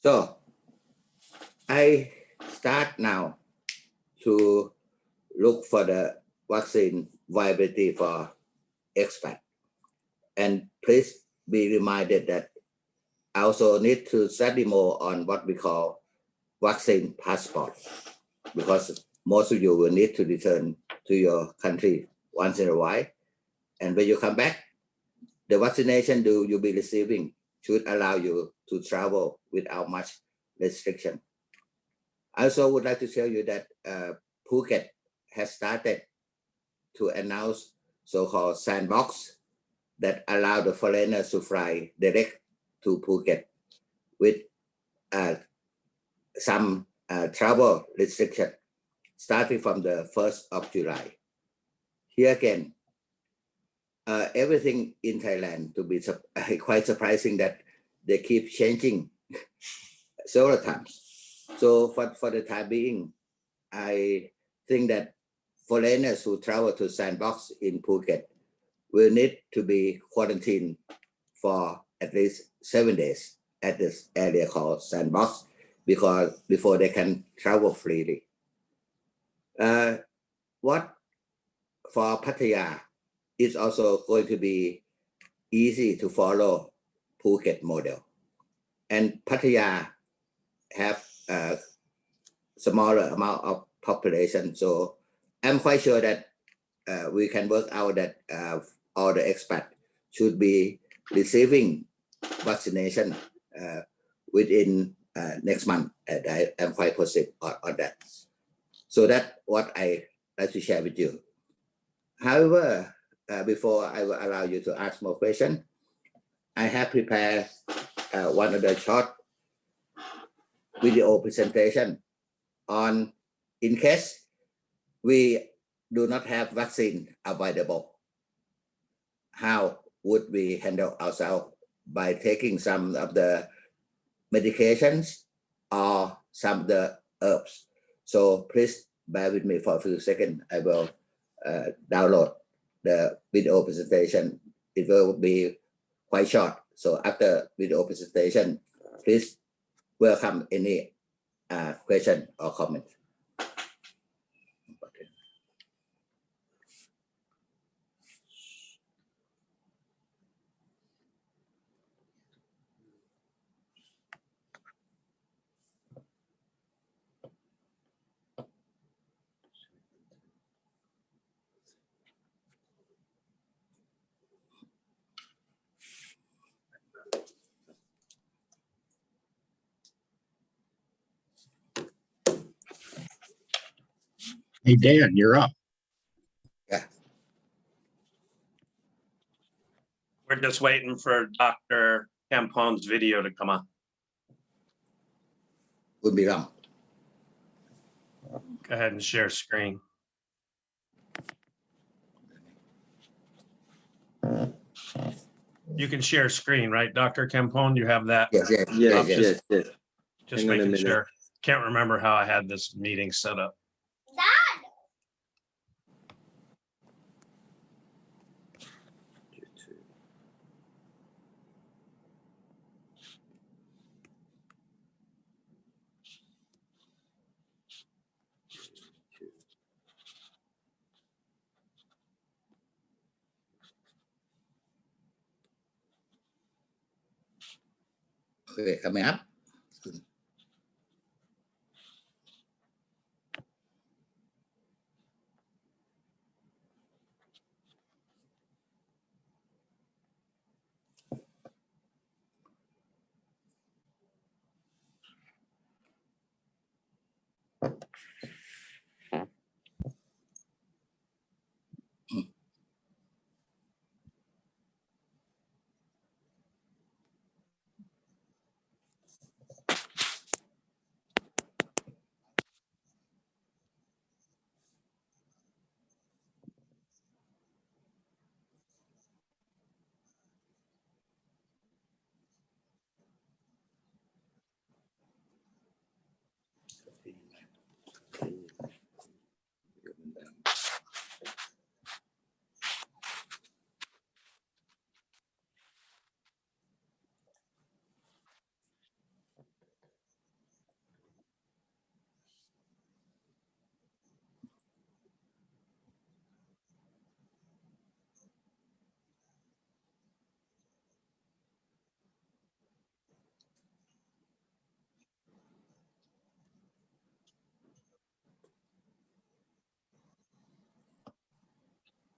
So I start now to look for the vaccine viability for expat. And please be reminded that I also need to study more on what we call vaccine passport, because most of you will need to return to your country once in a while. And when you come back, the vaccination you'll be receiving should allow you to travel without much restriction. I also would like to tell you that Phuket has started to announce so-called sandbox that allow the foreigners to fly direct to Phuket with some travel restriction starting from the 1st of July. Here again, everything in Thailand to be quite surprising that they keep changing several times. So for the time being, I think that foreigners who travel to Sandbox in Phuket will need to be quarantined for at least 7 days at this area called Sandbox before they can travel freely. What for Pattaya is also going to be easy to follow Phuket model. And Pattaya have a smaller amount of population. So I'm quite sure that we can work out that all the expats should be receiving vaccination within next month. And I am quite positive on that. So that's what I like to share with you. However, before I will allow you to ask more questions, I have prepared one of the short video presentation on in case we do not have vaccine available, how would we handle ourselves by taking some of the medications or some of the herbs. So please bear with me for a few seconds. I will download the video presentation. It will be quite short. So after video presentation, please welcome any question or comment. Hey, Dan, you're up. Yeah. We're just waiting for Dr. Kampon's video to come on. Would be wrong. Go ahead and share screen. You can share screen, right, Dr. Kampon? You have that? Yes. Just Hang on a making minute. sure. Can't remember how I had this meeting set up. Okay, coming up.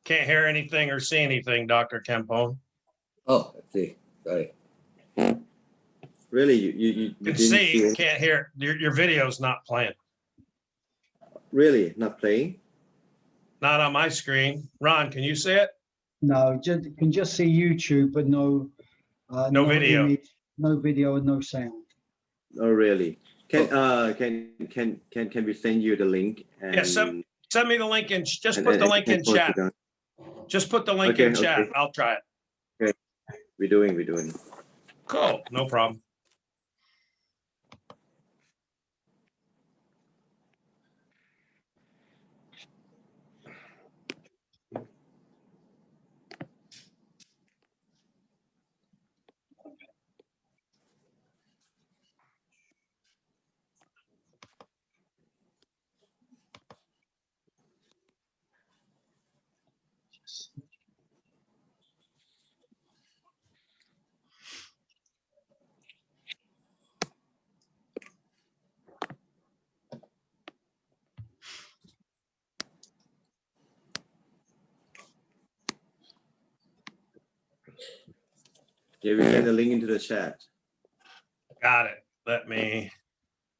Can't hear anything or see anything, Dr. Kampon. Oh, I see. Sorry. Really, you Can didn't see, see it? can't hear. Your video's not playing. Really, not playing? Not on my screen. Ron, can you see it? No, can just see YouTube, but no, No video. image, no video, and no sound. Oh, really? Can we send you the link? And, Yeah, send me the link and just and- put the and- link and in post chat. it on- Just put the link in Okay, chat. okay. I'll try it. We're doing. Cool, no problem. Yeah, we send the link into the chat. Got it. Let me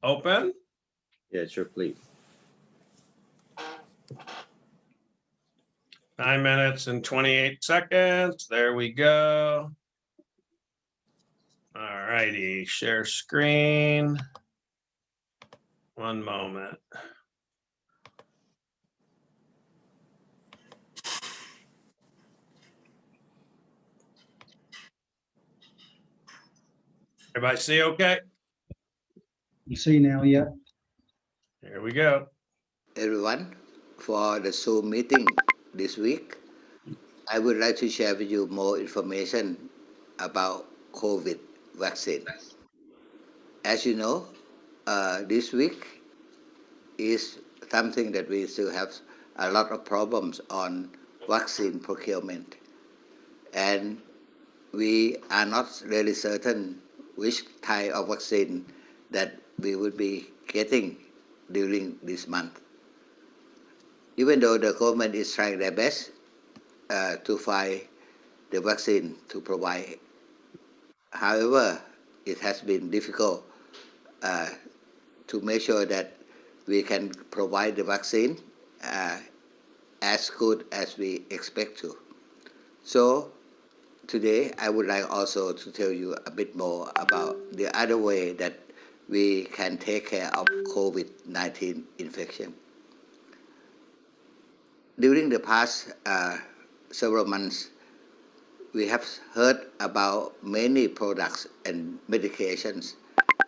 open. Yeah, sure, please. 9 minutes and 28 seconds. There we go. All righty, share screen. One moment. Everybody see okay? You see now, yeah. Here we go. Everyone, for the Zoom meeting this week, I would like to share with you more information about COVID vaccine. As you know, this week is something that we still have a lot of problems on vaccine procurement. And we are not really certain which type of vaccine that we would be getting during this month. Even though the government is trying their best to find the vaccine to provide, however, it has been difficult to make sure that we can provide the vaccine as good as we expect to. So today, I would like also to tell you a bit more about the other way that we can take care of COVID-19 infection. During the past several months, we have heard about many products and medications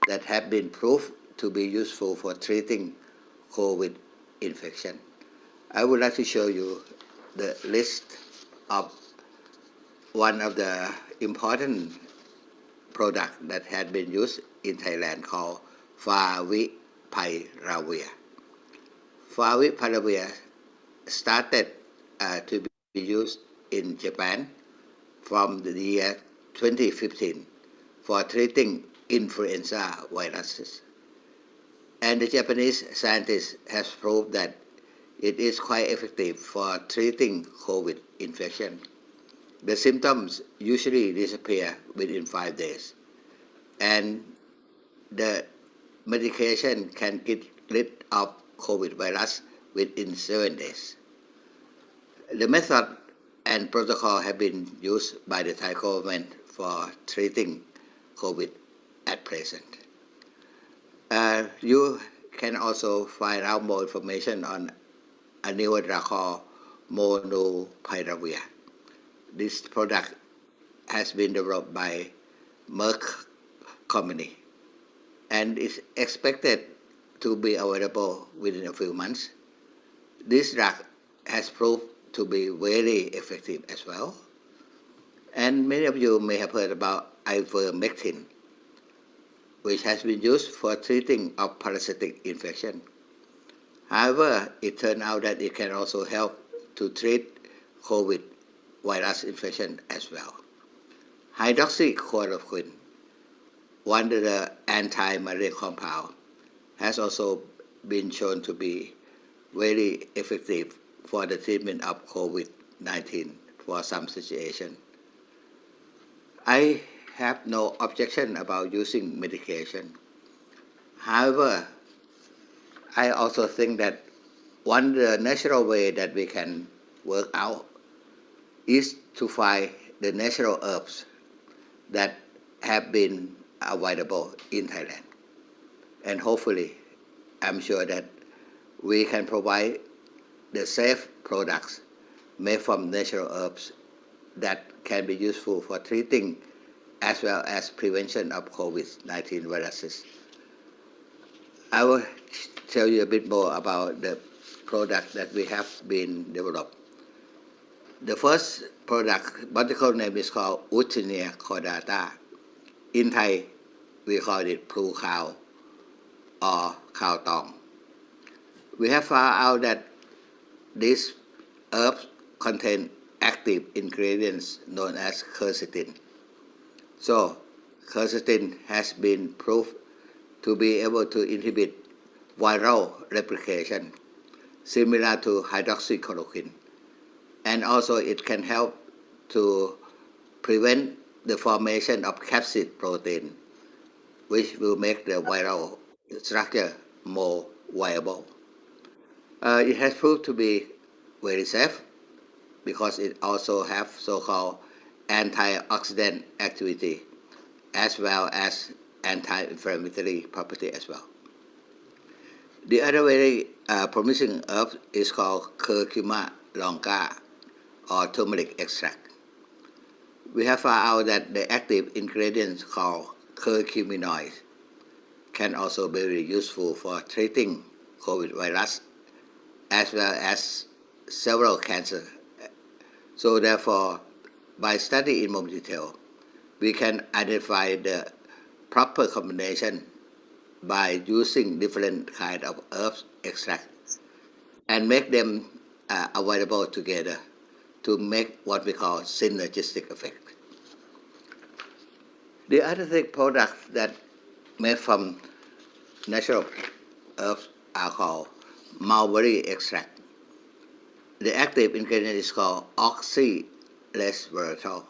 that have been proved to be useful for treating COVID infection. I would like to show you the list of one of the important products that had been used in Thailand called Favipiravir. Favipiravir started to be used in Japan from the year 2015 for treating influenza viruses. And the Japanese scientists have proved that it is quite effective for treating COVID infection. The symptoms usually disappear within 5 days, and the medication can get rid of COVID virus within 7 days. The method and protocol have been used by the Thai government for treating COVID at present. You can also find out more information on a newer drug called Molnupiravir. This product has been developed by Merck company and is expected to be available within a few months. This drug has proved to be very effective as well. And many of you may have heard about ivermectin, which has been used for treating of parasitic infection. However, it turned out that it can also help to treat COVID virus infection as well. Hydroxychloroquine, one of the anti-malaria compound, has also been shown to be very effective for the treatment of COVID COVID-19 for some situation. I have no objection about using medication. However, I also think that one the natural way that we can work out is to find the natural herbs that have been available in Thailand. And hopefully, I'm sure that we can provide the safe products made from natural herbs that can be useful for treating as well as prevention of COVID-19 viruses. I will tell you a bit more about the product that we have been developed. The first product, botanical name is called Utinia cordata. In Thai, we call it plu khao or khao tong. We have found out that these herbs contain active ingredients known as quercetin. So, quercetin has been proved to be able to inhibit viral replication, similar to hydroxychloroquine. And also it can help to prevent the formation of capsid protein, which will make the viral structure more viable. It has proved to be very safe because it also has so-called antioxidant activity as well as anti-inflammatory property as well. The other very promising herb is called curcuma longa or turmeric extract. We have found out that the active ingredients called curcuminoids can also be very useful for treating COVID virus as well as several cancers. So therefore, by studying in more detail, we can identify the proper combination by using different kind of herbs extracts and make them available together to make what we call synergistic effect. The other thing products that made from natural herbs are called mulberry extract. The active ingredient is called oxyresveratrol.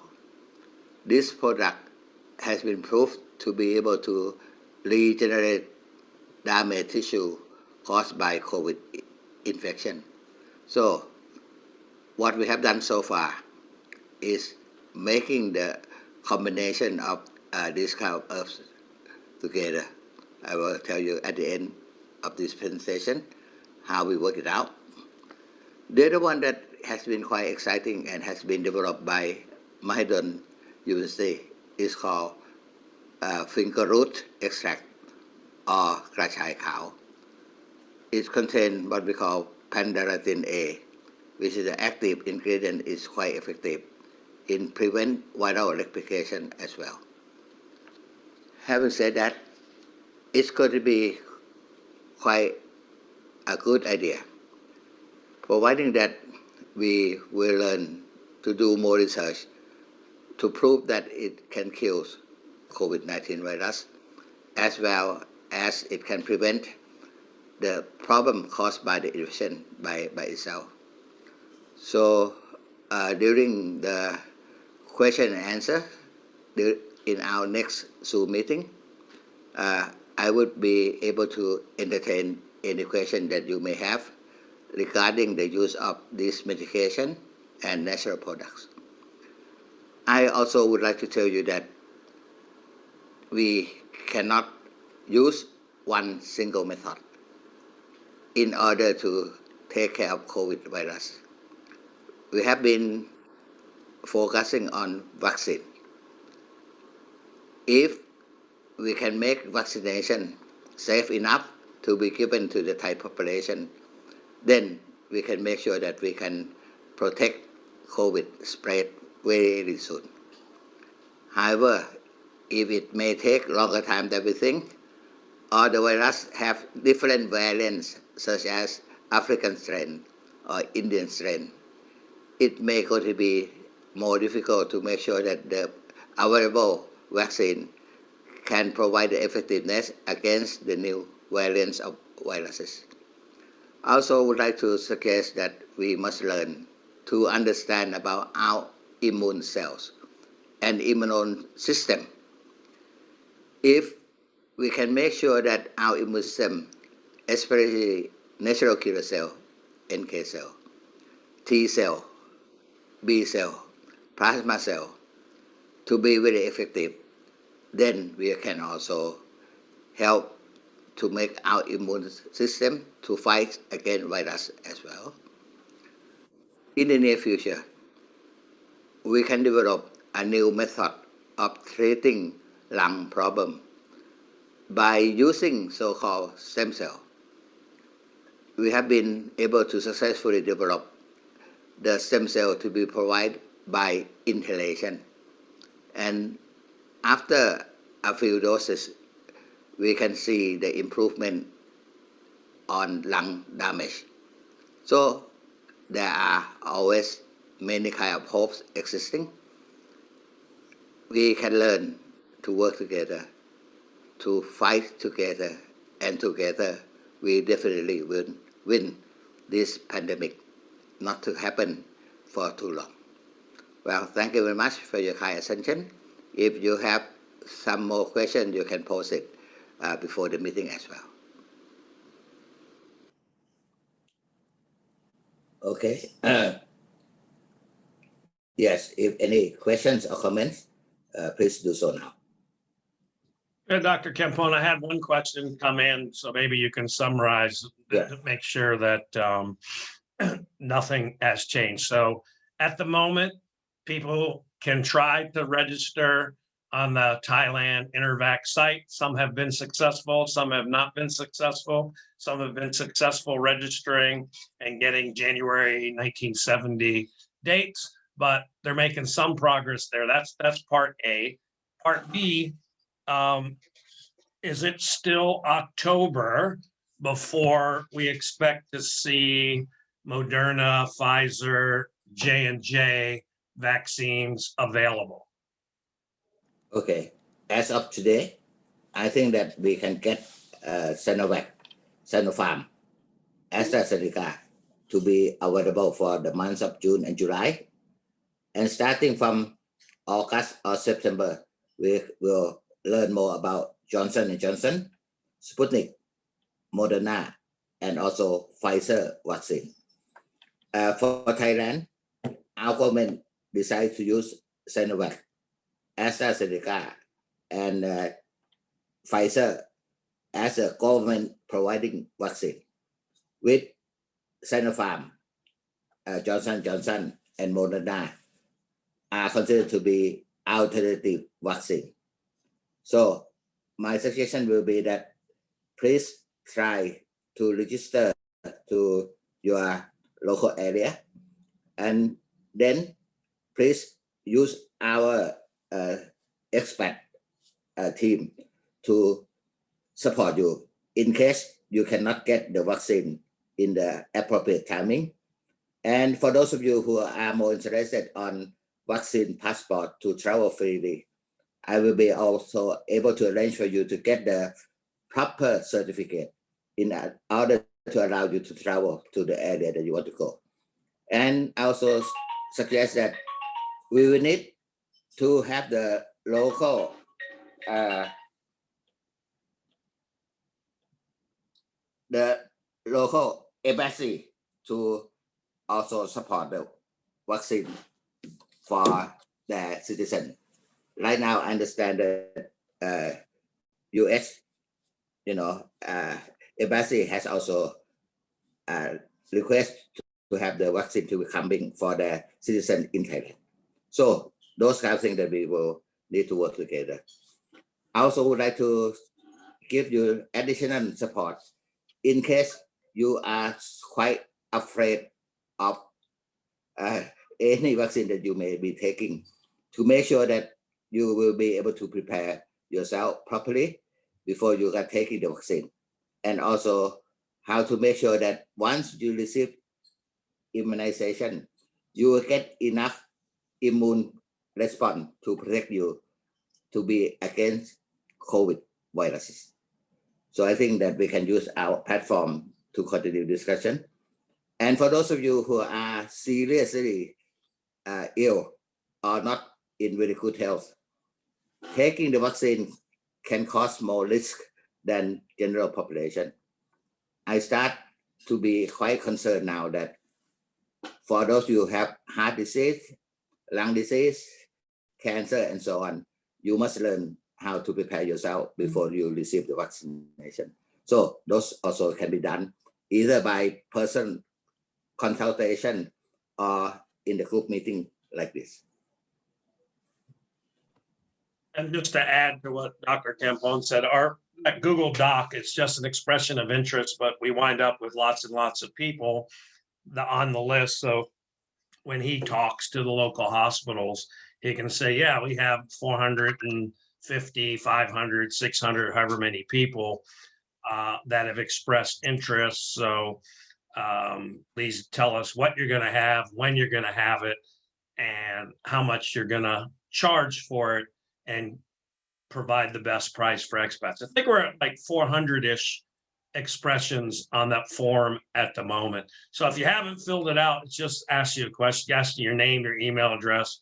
This product has been proved to be able to regenerate damaged tissue caused by COVID infection. So, what we have done so far is making the combination of these kind of herbs together. I will tell you at the end of this presentation how we work it out. The other one that has been quite exciting and has been developed by Mahidol University is called fingerroot extract or กระชายขาว It contains what we call pandaratin A, which is the active ingredient is quite effective in prevent viral replication as well. Having said that, it's going to be quite a good idea, providing that we will learn to do more research to prove that it can kill COVID-19 virus as well as it can prevent the problem caused by the infection by itself. So during the question and answer in our next Zoom meeting, I would be able to entertain any question that you may have regarding the use of this medication and natural products. I also would like to tell you that we cannot use one single method in order to take care of COVID virus. We have been focusing on vaccine. If we can make vaccination safe enough to be given to the Thai population, then we can make sure that we can protect COVID spread very soon. However, if it may take longer time than we think, or the virus have different variants such as African strain or Indian strain, it may going to be more difficult to make sure that the available vaccine can provide the effectiveness against the new variants of viruses. I also would like to suggest that we must learn to understand about our immune cells and immune system. If we can make sure that our immune system, especially natural killer cell, NK cell, T cell, B cell, plasma cell, to be very effective, then we can also help to make our immune system to fight against virus as well. In the near future, we can develop a new method of treating lung problem by using so-called stem cell. We have been able to successfully develop the stem cell to be provided by inhalation. And after a few doses, we can see the improvement on lung damage. So there are always many kind of hopes existing. We can learn to work together, to fight together, and together we definitely will win this pandemic not to happen for too long. Well, thank you very much for your kind attention. If you have some more questions, you can post it before the meeting as well. Okay. Yes, if any questions or comments, please do so now. Dr. Kampon, I had one question come in, so maybe you can summarize to make sure that nothing has changed. So at the moment, people can try to register on the Thailand Intervac site. Some have been successful, some have not been successful. Some have been successful registering and getting January 1970 dates, but they're making some progress there. That's part A. Part B, is it still October before we expect to see Moderna, Pfizer, J&J vaccines available? Okay, as of today, I think that we can get Sinovac, Sinopharm, AstraZeneca to be available for the months of June and July. And starting from August or September, we will learn more about Johnson & Johnson, Sputnik, Moderna, and also Pfizer vaccine. For Thailand, our government decided to use Sinovac, AstraZeneca, and Pfizer as a government providing vaccine, with Sinopharm, Johnson & Johnson, and Moderna are considered to be alternative vaccine. So my suggestion will be that please try to register to your local area, and then please use our expat team to support you in case you cannot get the vaccine in the appropriate timing. And for those of you who are more interested on vaccine passport to travel freely, I will be also able to arrange for you to get the proper certificate in order to allow you to travel to the area that you want to go. And I also suggest that we will need to have the local embassy to also support the vaccine for their citizens. Right now, I understand that U.S. Embassy has also request to have the vaccine to be coming for the citizen in Thailand. So those kind of things that we will need to work together. I also would like to give you additional support in case you are quite afraid of any vaccine that you may be taking, to make sure that you will be able to prepare yourself properly before you are taking the vaccine. And also how to make sure that once you receive immunization, you will get enough immune response to protect you to be against COVID viruses. So I think that we can use our platform to continue discussion. And for those of you who are seriously ill or not in very good health, taking the vaccine can cause more risk than general population. I start to be quite concerned now that for those who have heart disease, lung disease, cancer, and so on, you must learn how to prepare yourself before you receive the vaccination. So those also can be done either by person consultation or in the group meeting like this. And just to add to what Dr. Kampon said, our Google Doc is just an expression of interest, but we wind up with lots and lots of people on the list. So when he talks to the local hospitals, he can say, yeah, we have 450, 500, 600, however many people that have expressed interest. So please tell us what you're going to have, when you're going to have it, and how much you're going to charge for it, and provide the best price for expats. I think we're at like 400-ish expressions on that form at the moment. So if you haven't filled it out, it's just ask you a question, ask you your name, your email address.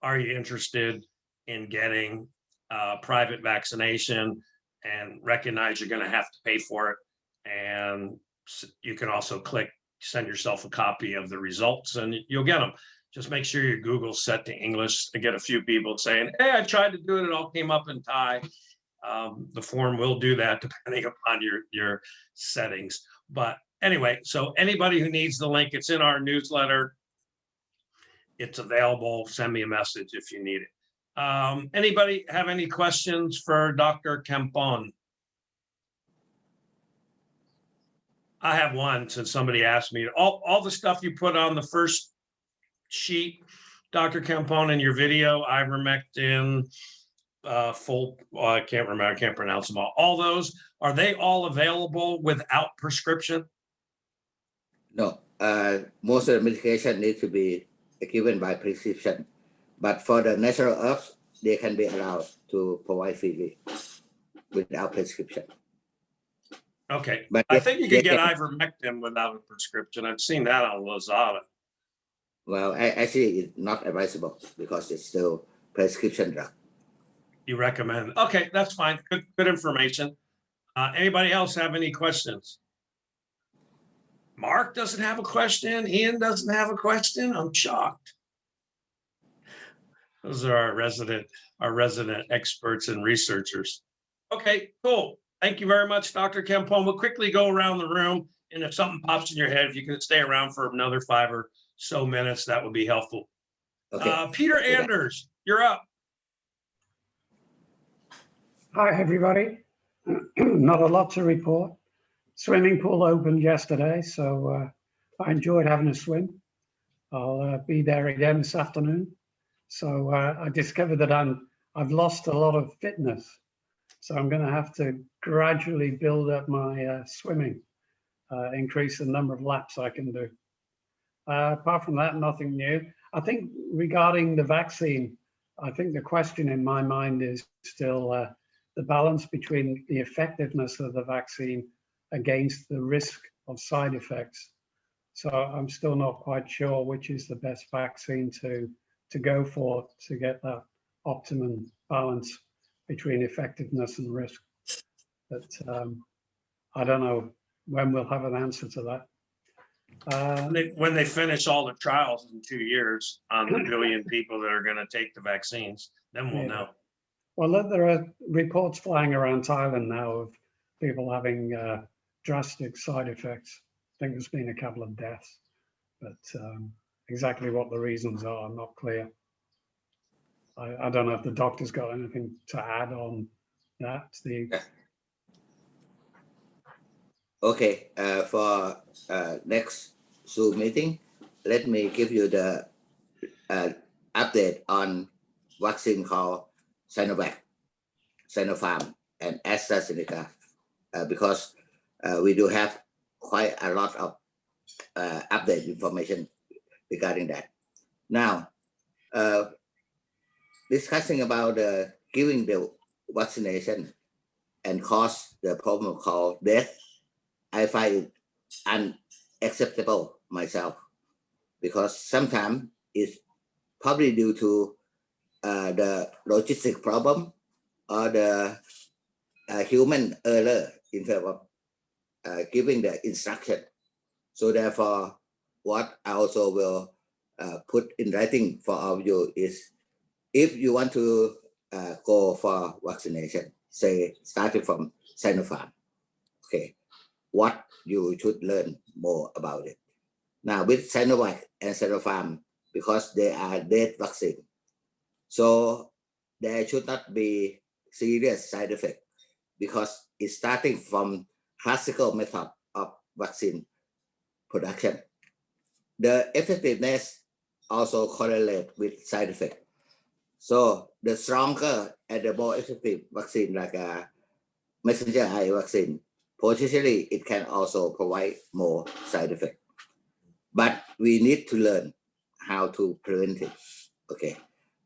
Are you interested in getting private vaccination, and recognize you're going to have to pay for it. And you can also click, send yourself a copy of the results and you'll get them. Just make sure your Google's set to English. I get a few people saying, hey, I tried to do it. It all came up in Thai. The form will do that depending upon your settings. But anyway, so anybody who needs the link, it's in our newsletter. It's available. Send me a message if you need it. Anybody have any questions for Dr. Kampon? I have one, since somebody asked me. All the stuff you put on the first sheet, Dr. Kampon, in your video, ivermectin, I can't remember, I can't pronounce them all. All those, are they all available without prescription? No, most of the medication need to be given by prescription, but for the natural herbs, they can be allowed to provide freely without prescription. Okay, But I think you could get ivermectin without a prescription. I've seen that on Lazada. Well, actually, it's not advisable because it's still prescription drug. You recommend? Okay, that's fine. Good information. Anybody else have any questions? Mark doesn't have a question. Ian doesn't have a question. I'm shocked. Those are our resident experts and researchers. Okay, cool. Thank you very much, Dr. Kampon. We'll quickly go around the room, and if something pops in your head, if you can stay around for another 5 or so minutes, that would be helpful. Okay. Peter Anders, you're up. Hi, everybody. Not a lot to report. Swimming pool opened yesterday, so I enjoyed having a swim. I'll be there again this afternoon. So I discovered that I've lost a lot of fitness. So I'm going to have to gradually build up my swimming, increase the number of laps I can do. Apart from that, nothing new. I think regarding the vaccine, I think the question in my mind is still the balance between the effectiveness of the vaccine against the risk of side effects. So I'm still not quite sure which is the best vaccine to go for to get that optimum balance between effectiveness and risk. But I don't know when we'll have an answer to that. When they finish all the trials in 2 years on the billion people that are going to take the vaccines, then we'll know. Well, there are reports flying around Thailand now of people having drastic side effects. I think there's been a couple of deaths, but exactly what the reasons are not clear. I don't know if the doctor's got anything to add on that. Okay, for next Zoom meeting, let me give you the update on vaccine called Sinovac, Sinopharm, and AstraZeneca, because we do have quite a lot of update information regarding that. Now, discussing about giving the vaccination and cause the problem called death, I find it acceptable myself, because sometimes it's probably due to the logistic problem or the human error in terms of giving the instruction. So therefore, what I also will put in writing for all of you is, if you want to go for vaccination, say starting from Sinopharm, okay, what you should learn more about it. Now with Sinovac and Sinopharm, because they are dead vaccine, so there should not be serious side effect, because it's starting from classical method of vaccine production. The effectiveness also correlate with side effect. So the stronger and the more effective vaccine, like a messenger RNA vaccine, potentially it can also provide more side effect. But we need to learn how to prevent it. Okay.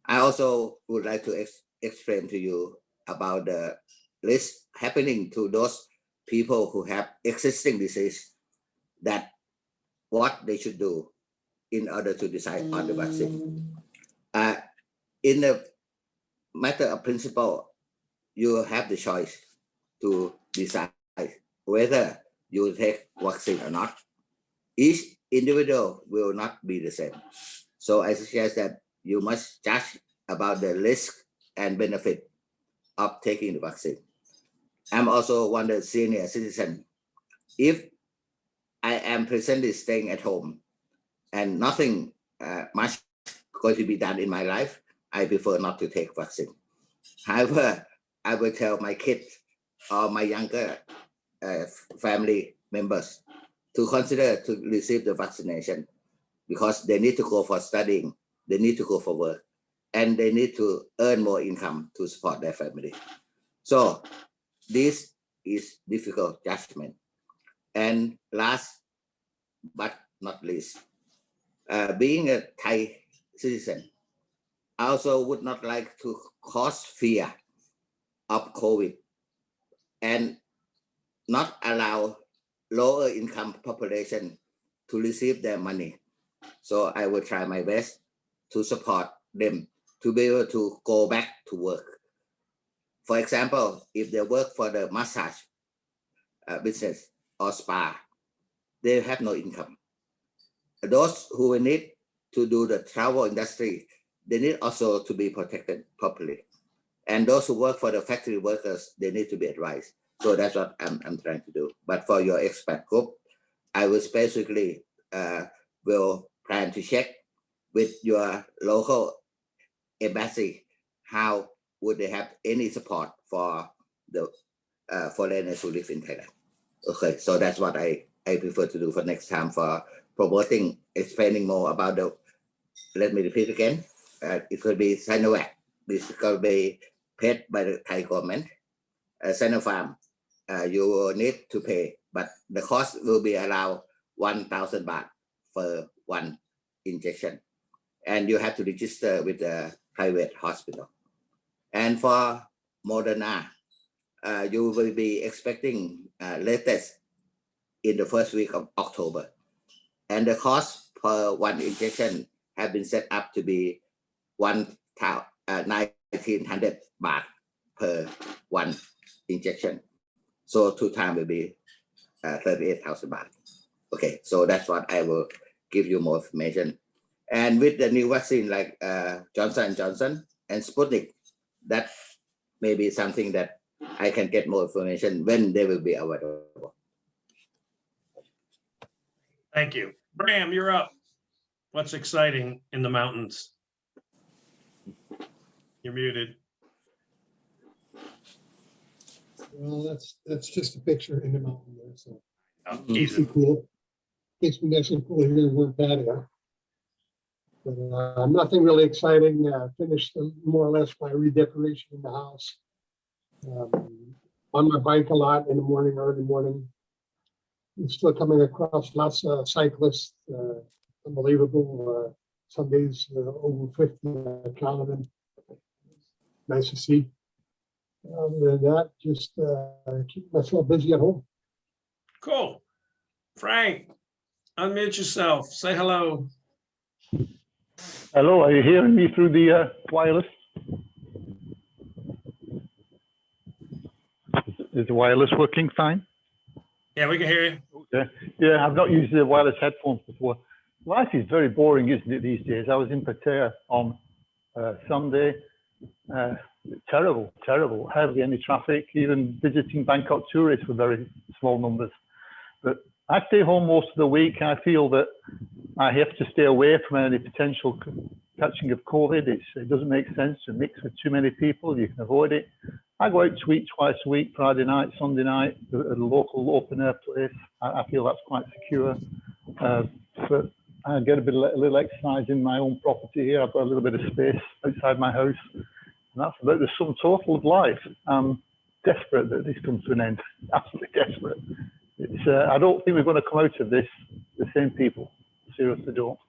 I also would like to explain to you about the risk happening to those people who have existing disease, that what they should do in order to decide on the vaccine. In the matter of principle, you have the choice to decide whether you take vaccine or not. Each individual will not be the same. So I suggest that you must judge about the risk and benefit of taking the vaccine. I'm also one of the senior citizen. If I am presently staying at home and nothing much going to be done in my life, I prefer not to take vaccine. However, I will tell my kids or my younger family members to consider to receive the vaccination, because they need to go for studying, they need to go for work, and they need to earn more income to support their family. So this is difficult judgment. And last but not least, being a Thai citizen, I also would not like to cause fear of COVID and not allow lower income population to receive their money. So I will try my best to support them to be able to go back to work. For example, if they work for the massage business or spa, they have no income. Those who will need to do the travel industry, they need also to be protected properly. And those who work for the factory workers, they need to be advised. So that's what I'm trying to do. But for your expat group, I will specifically will plan to check with your local embassy how would they have any support for the foreigners who live in Thailand. Okay, so that's what I prefer to do for next time, for promoting, explaining more about the, let me repeat again, it could be Sinovac, this could be paid by the Thai government. Sinopharm, you will need to pay, but the cost will be around 1,000 baht for one injection. And you have to register with a private hospital. And for Moderna, you will be expecting latest in the first week of October. And the cost per one injection have been set up to be 1,900 baht per one injection. So 2 times will be 38,000 baht. Okay, so that's what I will give you more information. And with the new vaccine like Johnson & Johnson and Sputnik, that may be something that I can get more information when they will be available. Thank you. Bram, you're up. What's exciting in the mountains? You're muted. Well, that's just a picture in the mountain there, so Oh, it's easy. cool. Makes me nice and cool here in Warm Pattaya. But nothing really exciting. Finished more or less my redecoration in the house. On my bike a lot in the morning, early morning. I'm still coming across lots of cyclists. Unbelievable. Some days over 50. I counted them. Nice to see. Other than that, just keep myself busy at home. Cool. Frank, unmute yourself. Say hello. Hello, are you hearing me through the wireless? Is the wireless working fine? Yeah, we can hear you. Okay. Yeah, I've not used the wireless headphones before. Life is very boring, isn't it, these days? I was in Pattaya on Sunday. Terrible, terrible. Hardly any traffic. Even visiting Bangkok tourists were very small numbers. But I stay home most of the week, and I feel that I have to stay away from any potential catching of COVID. It doesn't make sense to mix with too many people. You can avoid it. I go out to eat twice a week, Friday night, Sunday night, at a local open air place. I feel that's quite secure. But I get a little exercise in my own property here. I've got a little bit of space outside my house. And that's about the sum total of life. I'm desperate that this comes to an end. Absolutely desperate. I don't think we're going to come out of this the same people. Seriously don't.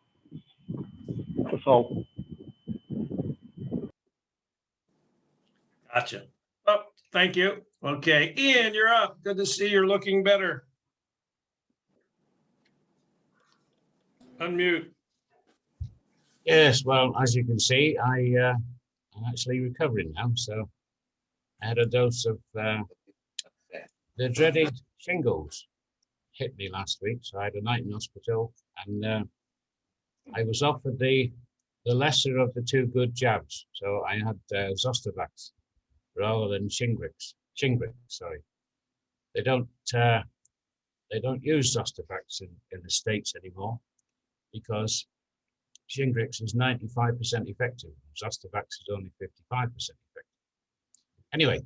That's all. Gotcha. Oh, thank you. Okay, Ian, you're up. Good to see you're looking better. Unmute. Yes, well, as you can see, I'm actually recovering now. So I had a dose of the dreaded shingles. Hit me last week, so I had a night in hospital, and I was offered the lesser of the two good jabs. So I had Zostavax rather than Shingrix. Sorry, they don't use Zostavax in the States anymore because Shingrix is 95% effective. Zostavax is only 55% effective. Anyway,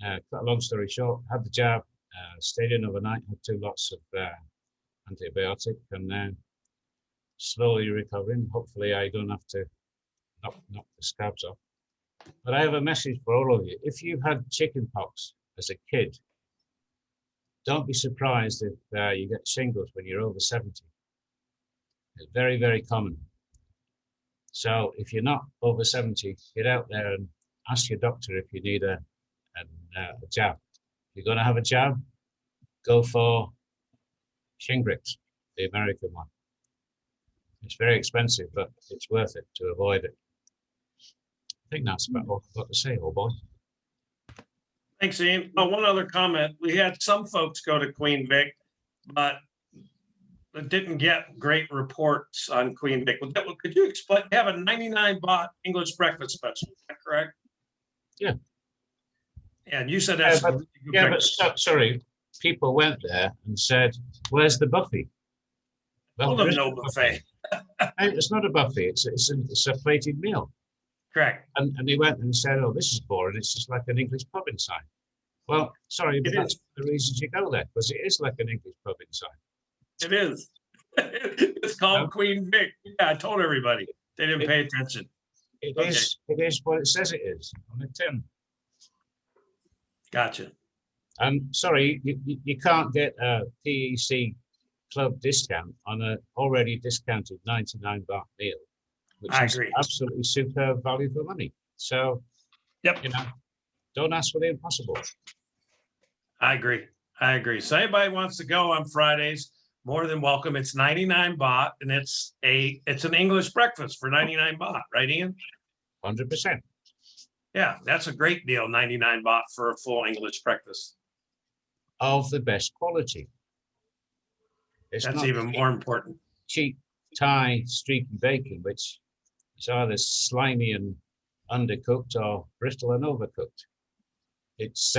cut a long story short, had the jab, stayed in overnight, had 2 lots of antibiotic, and then slowly recovering. Hopefully I don't have to knock the scabs off. But I have a message for all of you. If you've had chickenpox as a kid, don't be surprised if you get shingles when you're over 70. It's very, very common. So if you're not over 70, get out there and ask your doctor if you need a jab. If you're going to have a jab, go for Shingrix, the American one. It's very expensive, but it's worth it to avoid it. I think that's about all I've got to say, old boy. Thanks, Ian. Oh, one other comment. We had some folks go to Queen Vic, but didn't get great reports on Queen Vic. Could you explain? They have a 99 baht English breakfast special. Is that correct? Yeah. And you said that's but sorry, people went there and said, "Where's the buffet?" Well, there is no buffet. It's not a buffet. It's a plated meal. Correct. And they went and said, "Oh, this is boring. It's just like an English pub inside." Well, sorry, but that's the reason you go there, because it is like an English pub inside. It is. It's called Queen Vic. Yeah, I told everybody. They didn't pay attention. It is what it says it is on the tin. Gotcha. Sorry, you can't get a PEC club discount on an already discounted 99 baht meal, which I is agree. absolutely superb value for money. So, Yep. Don't ask for the impossible. I agree. So anybody wants to go on Fridays, more than welcome. It's 99 baht, and it's an English breakfast for 99 baht, right, Ian? 100%. Yeah, that's a great deal, 99 baht for a full English breakfast. Of the best quality. It's That's not even more important. cheap Thai streaky bacon, which is either slimy and undercooked or brittle and overcooked. It's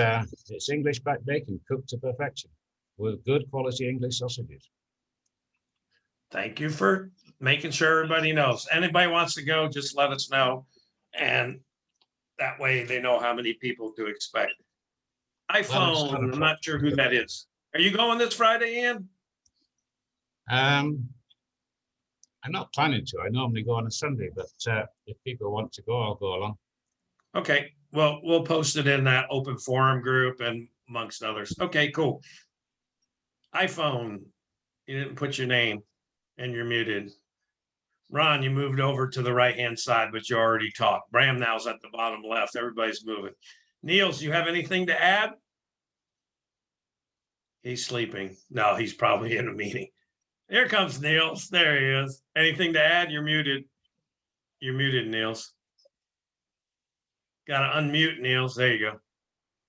English back bacon cooked to perfection with good quality English sausages. Thank you for making sure everybody knows. Anybody wants to go, just let us know. And that way they know how many people to expect. iPhone, I'm not sure who that is. Are you going this Friday, Ian? I'm not planning to. I normally go on a Sunday, but if people want to go, I'll go along. Okay, well, we'll post it in that open forum group and amongst others. Okay, cool. iPhone, you didn't put your name and you're muted. Ron, you moved over to the right-hand side, but you already talked. Bram now's at the bottom left. Everybody's moving. Niels, you have anything to add? He's sleeping. No, he's probably in a meeting. Here comes Niels. There he is. Anything to add? You're muted. You're muted, Niels. Got to unmute, Niels. There you go.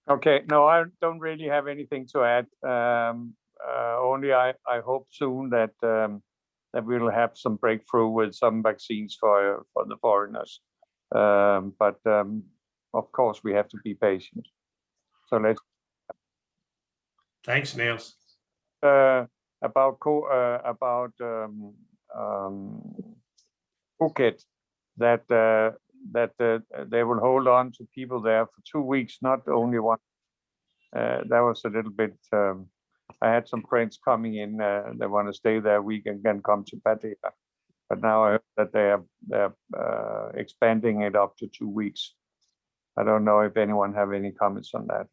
Okay, no, I don't really have anything to add. Only I hope soon that that we'll have some breakthrough with some vaccines for the foreigners. But of course, we have to be patient. So let's. Thanks, Niels. About Phuket, that they will hold on to people there for 2 weeks, not only one. That was a little bit. I had some friends coming in. They want to stay there a week and then come to Pattaya. But now I heard that they're expanding it up to 2 weeks. I don't know if anyone have any comments on that.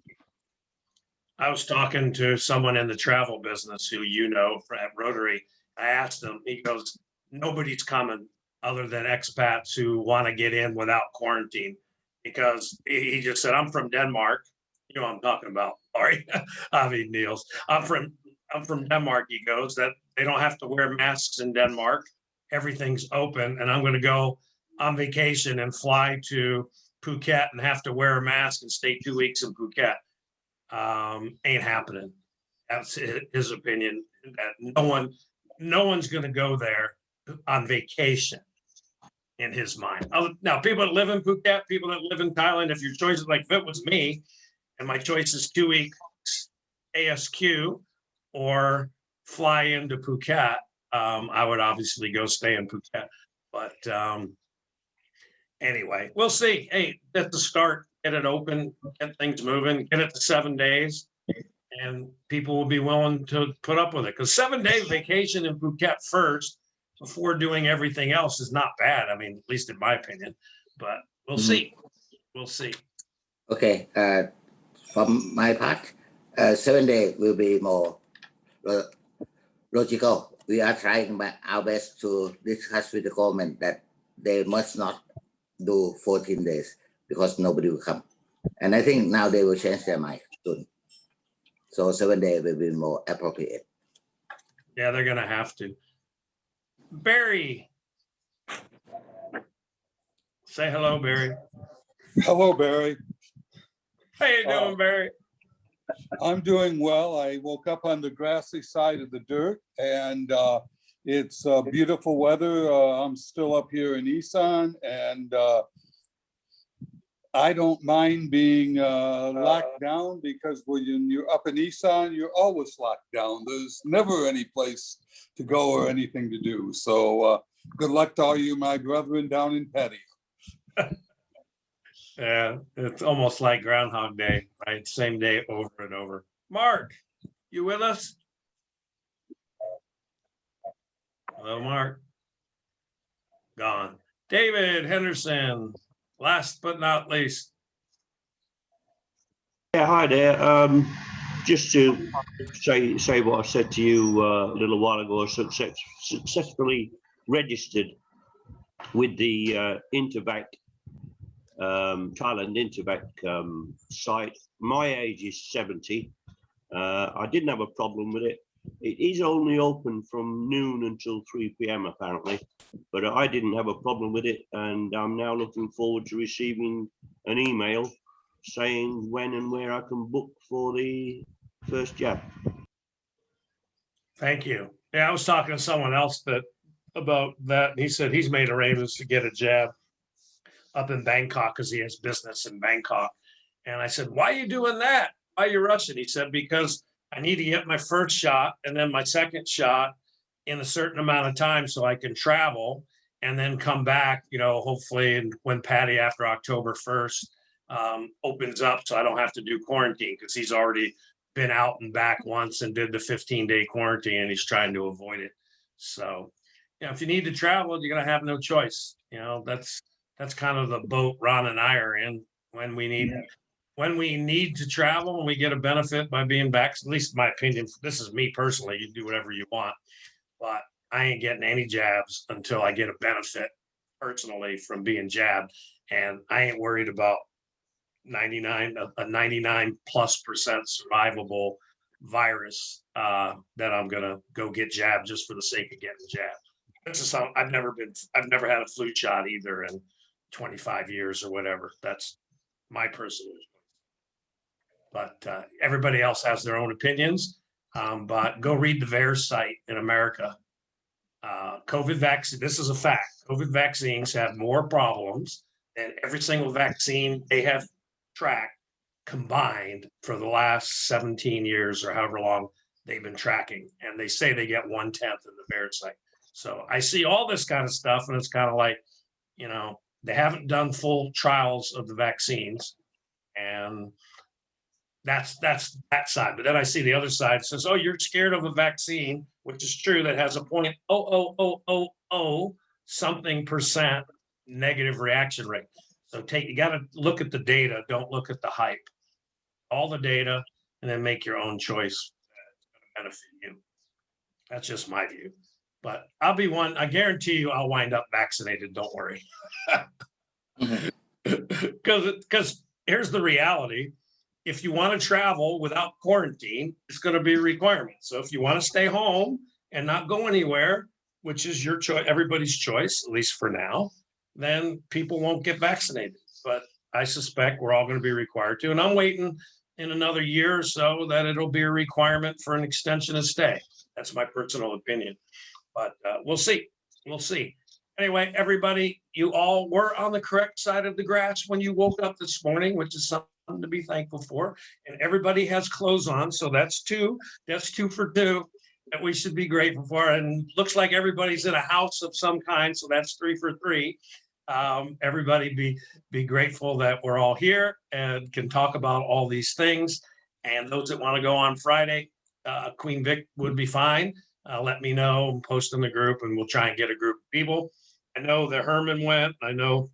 I was talking to someone in the travel business who at Rotary. I asked him, he goes, nobody's coming other than expats who want to get in without quarantine, because he just said, I'm from Denmark. You know what I'm talking about. Sorry. I mean, Niels, I'm from Denmark. He goes, that they don't have to wear masks in Denmark. Everything's open, and I'm going to go on vacation and fly to Phuket and have to wear a mask and stay 2 weeks in Phuket. Ain't happening. That's his opinion. That no one's going to go there on vacation, in his mind. Now, people that live in Phuket, people that live in Thailand, if your choice is like, if it was me, and my choice is 2 weeks ASQ or fly into Phuket, I would obviously go stay in Phuket. But anyway, we'll see. Hey, at the start, get it open, get things moving, get it to 7 days, and people will be willing to put up with it. Because 7 day vacation in Phuket first before doing everything else is not bad. I mean, at least in my opinion. But we'll see. We'll see. Okay. From my part, 7 days will be more logical. We are trying our best to discuss with the government that they must not do 14 days because nobody will come. And I think now they will change their mind soon. So 7 days will be more appropriate. Yeah, they're going to have to. Barry. Say hello, Barry. Hello, Barry. How you doing, Barry? I'm doing well. I woke up on the grassy side of the dirt, and it's beautiful weather. I'm still up here in Isan, and I don't mind being locked down, because when you're up in Isan, you're always locked down. There's never any place to go or anything to do. So good luck to all you, my brethren, down in Pattaya. Yeah, it's almost like Groundhog Day, right? Same day over and over. Mark, you with us? Hello, Mark. Gone. David Henderson, last but not least. Yeah, hi there. Just to say what I said to you a little while ago, I successfully registered with the Intervac, Thailand Intervac site. My age is 70. I didn't have a problem with it. It is only open from noon until 3 p.m. apparently, but I didn't have a problem with it, and I'm now looking forward to receiving an email saying when and where I can book for the first jab. Thank you. Yeah, I was talking to someone else about that, and he said he's made arrangements to get a jab up in Bangkok because he has business in Bangkok. And I said, why are you doing that? Why are you rushing? He said, because I need to get my first shot and then my second shot in a certain amount of time so I can travel and then come back, hopefully, and when Patty after October 1st opens up, so I don't have to do quarantine, because he's already been out and back once and did the 15-day quarantine, and he's trying to avoid it. So, if you need to travel, you're going to have no choice. That's kind of the boat Ron and I are in. When we need to travel and we get a benefit by being back, at least in my opinion, this is me personally, you do whatever you want, but I ain't getting any jabs until I get a benefit personally from being jabbed. And I ain't worried about 99+ % survivable virus that I'm gonna go get jabbed just for the sake of getting jabbed. This is how I've never had a flu shot either in 25 years or whatever. That's my personal. But everybody else has their own opinions. But go read the VAERS site in America. COVID vaccine, this is a fact. COVID vaccines have more problems than every single vaccine they have tracked combined for the last 17 years or however long they've been tracking. And they say they get 1/10 in the VAERS site. So I see all this kind of stuff, and it's kind of like, you know, they haven't done full trials of the vaccines. And that's that side. But then I see the other side says, oh, you're scared of a vaccine, which is true, that has a 0.00000 something percent negative reaction rate. So you got to look at the data. Don't look at the hype. All the data, and then make your own choice that's going to benefit you. That's just my view. But I'll be one. I guarantee you, I'll wind up vaccinated. Don't worry. Because here's the reality. If you want to travel without quarantine, it's going to be a requirement. So if you want to stay home and not go anywhere, which is your choice, everybody's choice, at least for now, then people won't get vaccinated. But I suspect we're all going to be required to. And I'm waiting in another year or so that it'll be a requirement for an extension of stay. That's my personal opinion. But we'll see. We'll see. Anyway, everybody, you all were on the correct side of the grass when you woke up this morning, which is something to be thankful for. And everybody has clothes on, so that's two. That's 2 for 2 that we should be grateful for. And looks like everybody's in a house of some kind, so that's 3 for 3. Everybody be grateful that we're all here and can talk about all these things. And those that want to go on Friday, Queen Vic would be fine. Let me know, post in the group, and we'll try and get a group of people. I know that Herman went. I know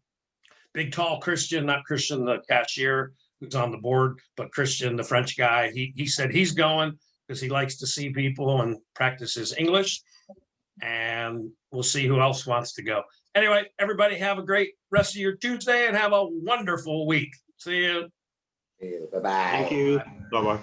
big, tall Christian, not Christian, the cashier who's on the board, but Christian, the French guy. He said he's going because he likes to see people and practice his English. And we'll see who else wants to go. Anyway, everybody have a great rest of your Tuesday and have a wonderful week. See you. Bye-bye. Thank you. Bye-bye.